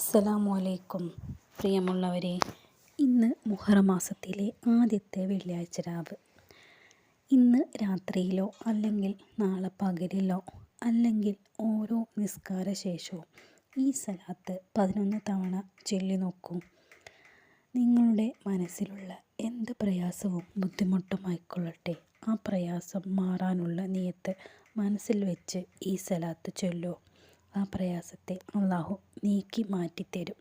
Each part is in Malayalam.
അസ്സലാമു അലൈക്കും പ്രിയമുള്ളവരെ, ഇന്ന് മുഹറം മാസത്തിലെ ആദ്യത്തെ വെള്ളിയാഴ്ച രാവ്. ഇന്ന് രാത്രിയിലോ അല്ലെങ്കിൽ നാളെ പകലിലോ അല്ലെങ്കിൽ ഓരോ നിസ്കാര ശേഷവും ഈ സലാത്ത് 11 തവണ ചൊല്ലി നോക്കൂ. നിങ്ങളുടെ മനസ്സിലുള്ള എന്ത് പ്രയാസവും ബുദ്ധിമുട്ടുമായിക്കൊള്ളട്ടെ, ആ പ്രയാസം മാറാനുള്ള നിയത്ത് മനസ്സിൽ വെച്ച് ഈ സലാത്ത് ചൊല്ലൂ. ആ പ്രയാസത്തെ അള്ളാഹു നീക്കി മാറ്റിത്തരും.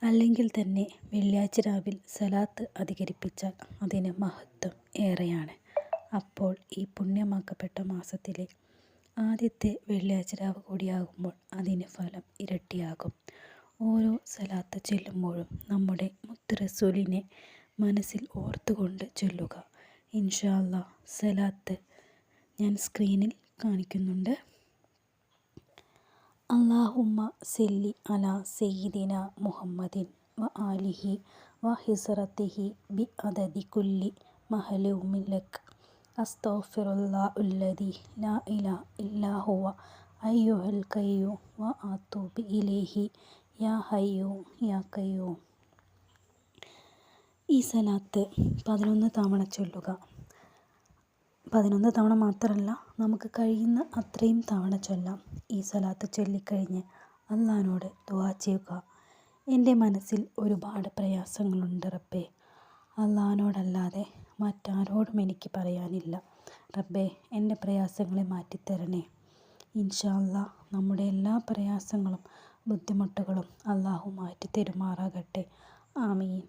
അല്ലെങ്കിൽ തന്നെ വെള്ളിയാഴ്ച രാവിൽ സലാത്ത് അധികരിപ്പിച്ചാൽ അതിന് മഹത്വം ഏറെയാണ്. അപ്പോൾ ഈ പുണ്യമാക്കപ്പെട്ട മാസത്തിലെ ആദ്യത്തെ വെള്ളിയാഴ്ച രാവ് കൂടിയാകുമ്പോൾ അതിന് ഫലം ഇരട്ടിയാകും. ഓരോ സലാത്ത് ചൊല്ലുമ്പോഴും നമ്മുടെ മുത്ത് റസൂലിനെ മനസ്സിൽ ഓർത്തുകൊണ്ട് ചൊല്ലുക. ഇൻഷാ അല്ലാഹ് സലാത്ത് ഞാൻ സ്ക്രീനിൽ കാണിക്കുന്നുണ്ട്. അല്ലാഹുമ്മ സല്ലി അലാ സയ്യിദിന മുഹമ്മദിൻ വ ആലിഹി വ ഹിസ്റതിഹി ബി അദദി കുല്ലി മഹലൂമിൻ ലക് അസ്തഗ്ഫിറുല്ലാഹുല്ലദീ ലാ ഇലാഹ ഇല്ലാ ഹുവ അയ്യുൽ ഖയ്യൂം വ അതൂബു ഇലൈഹി യാ ഹയ്യൂ യാ ഖയ്യൂം. ഈ സലാത്ത് 11 തവണ ചൊല്ലുക. 11 തവണ മാത്രമല്ല, നമുക്ക് കഴിയുന്ന അത്രയും തവണ ചൊല്ലാം. ഈ സലാത്ത് ചൊല്ലിക്കഴിഞ്ഞ് അള്ളാഹിനോട് ദുആ ചെയ്യുക. എൻ്റെ മനസ്സിൽ ഒരുപാട് പ്രയാസങ്ങളുണ്ട് റബ്ബേ. അള്ളാഹിനോടല്ലാതെ മറ്റാരോടും എനിക്ക് പറയാനില്ല. റബ്ബേ, എൻ്റെ പ്രയാസങ്ങളെ മാറ്റിത്തരണേ. ഇൻഷാ അല്ലാഹ് നമ്മുടെ എല്ലാ പ്രയാസങ്ങളും ബുദ്ധിമുട്ടുകളും അള്ളാഹു മാറ്റിത്തരുമാറാകട്ടെ. ആമീൻ.